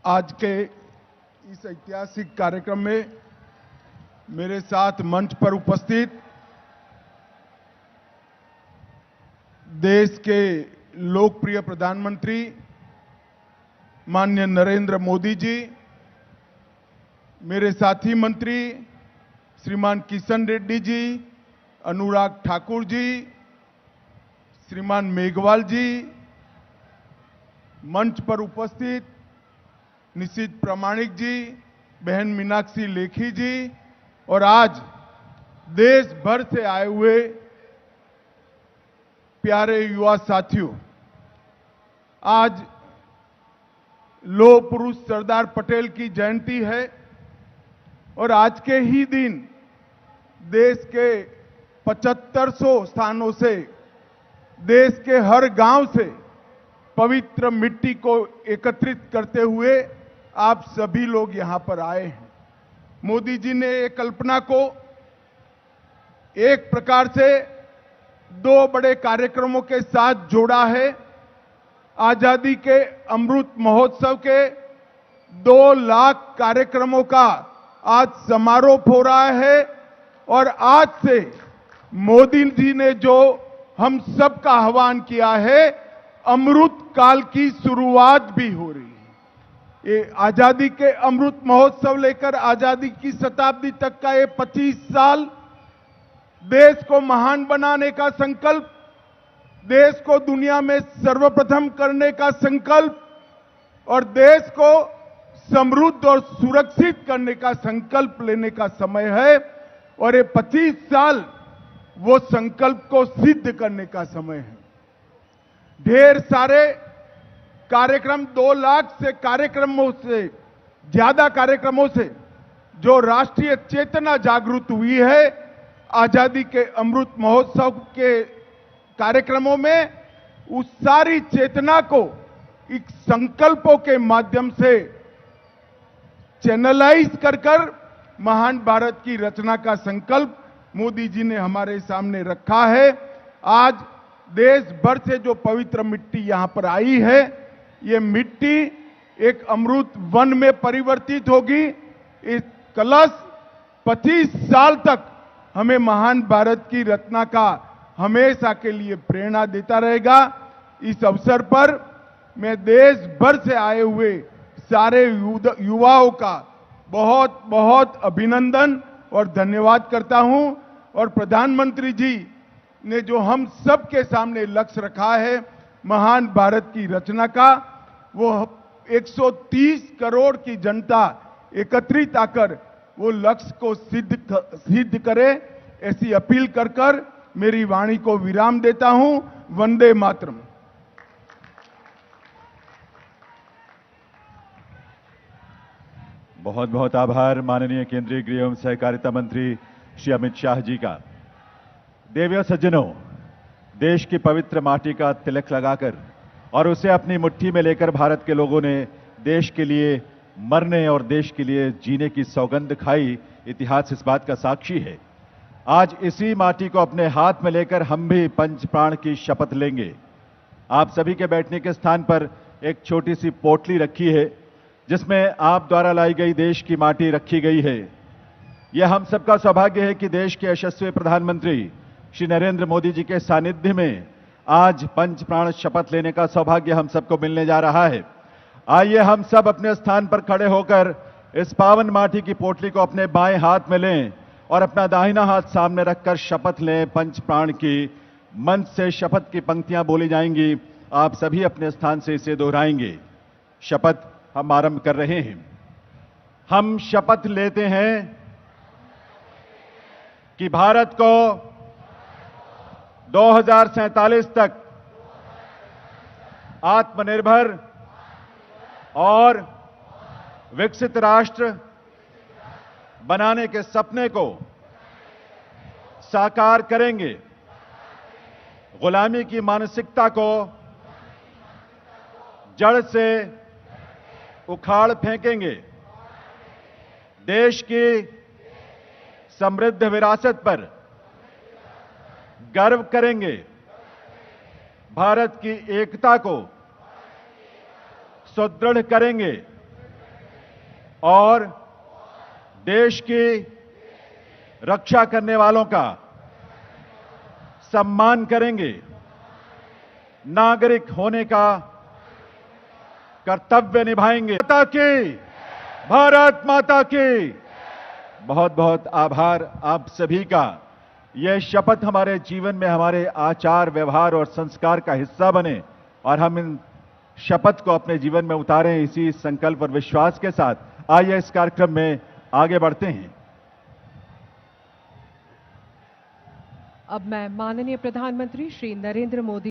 आज के इस ऐतिहासिक कार्यक्रम में मेरे साथ मंच पर उपस्थित देश के लोकप्रिय प्रधानमंत्री माननीय नरेंद्र मोदी जी, मेरे साथी मंत्री श्रीमान किशन रेड्डी जी, अनुराग ठाकुर जी, श्रीमान मेघवाल जी, मंच पर उपस्थित निशित प्रामाणिक जी, बहन मीनाक्षी लेखी जी और आज देश भर से आए हुए प्यारे युवा साथियों, आज लौह पुरुष सरदार पटेल की जयंती है और आज के ही दिन देश के 7500 स्थानों से, देश के हर गांव से पवित्र मिट्टी को एकत्रित करते हुए आप सभी लोग यहां पर आए हैं। मोदी जी ने एक कल्पना को एक प्रकार से दो बड़े कार्यक्रमों के साथ जोड़ा है। आजादी के अमृत महोत्सव के 2 लाख कार्यक्रमों का आज समारोह हो रहा है और आज से मोदी जी ने जो हम सब का आह्वान किया है, अमृत काल की शुरुआत भी हो रही है। ये आजादी के अमृत महोत्सव लेकर आजादी की शताब्दी तक का ये 25 साल देश को महान बनाने का संकल्प, देश को दुनिया में सर्वप्रथम करने का संकल्प और देश को समृद्ध और सुरक्षित करने का संकल्प लेने का समय है और ये 25 साल वो संकल्प को सिद्ध करने का समय है। ढेर सारे कार्यक्रम, 2 लाख से कार्यक्रमों से ज्यादा कार्यक्रमों से जो राष्ट्रीय चेतना जागृत हुई है, आजादी के अमृत महोत्सव के कार्यक्रमों में उस सारी चेतना को एक संकल्पों के माध्यम से चैनलाइज कर महान भारत की रचना का संकल्प मोदी जी ने हमारे सामने रखा है। आज देश भर से जो पवित्र मिट्टी यहां पर आई है, ये मिट्टी एक अमृत वन में परिवर्तित होगी। इस कलश 25 साल तक हमें महान भारत की रचना का हमेशा के लिए प्रेरणा देता रहेगा। इस अवसर पर मैं देश भर से आए हुए सारे युवाओं का बहुत बहुत अभिनंदन और धन्यवाद करता हूं और प्रधानमंत्री जी ने जो हम सब के सामने लक्ष्य रखा है महान भारत की रचना का, वो 130 करोड़ की जनता एकत्रित आकर वो लक्ष्य को सिद्ध करे, ऐसी अपील कर मेरी वाणी को विराम देता हूं। वंदे मातरम। बहुत बहुत आभार माननीय केंद्रीय गृह एवं सहकारिता मंत्री श्री अमित शाह जी का। देवियों सज्जनों, देश की पवित्र माटी का तिलक लगाकर और उसे अपनी मुट्ठी में लेकर भारत के लोगों ने देश के लिए मरने और देश के लिए जीने की सौगंध खाई। इतिहास इस बात का साक्षी है। आज इसी माटी को अपने हाथ में लेकर हम भी पंच प्राण की शपथ लेंगे। आप सभी के बैठने के स्थान पर एक छोटी सी पोटली रखी है जिसमें आप द्वारा लाई गई देश की माटी रखी गई है। यह हम सबका सौभाग्य है कि देश के यशस्वी प्रधानमंत्री श्री नरेंद्र मोदी जी के सानिध्य में आज पंच प्राण शपथ लेने का सौभाग्य हम सबको मिलने जा रहा है। आइए हम सब अपने स्थान पर खड़े होकर इस पावन माटी की पोटली को अपने बाएं हाथ में लें और अपना दाहिना हाथ सामने रखकर शपथ लें पंच प्राण की। मंच से शपथ की पंक्तियां बोली जाएंगी, आप सभी अपने स्थान से इसे दोहराएंगे। शपथ हम आरंभ कर रहे हैं। हम शपथ लेते हैं कि भारत को 2047 तक आत्मनिर्भर और विकसित राष्ट्र बनाने के सपने को साकार करेंगे। गुलामी की मानसिकता को जड़ से उखाड़ फेंकेंगे। देश की समृद्ध विरासत पर गर्व करेंगे। भारत की एकता को सुदृढ़ करेंगे। और देश की रक्षा करने वालों का सम्मान करेंगे। नागरिक होने का कर्तव्य निभाएंगे। माता की, भारत माता की। बहुत बहुत आभार आप सभी का। यह शपथ हमारे जीवन में हमारे आचार व्यवहार और संस्कार का हिस्सा बने और हम इन शपथ को अपने जीवन में उतारें। इसी संकल्प और विश्वास के साथ आइए इस कार्यक्रम में आगे बढ़ते हैं। अब मैं माननीय प्रधानमंत्री श्री नरेंद्र मोदी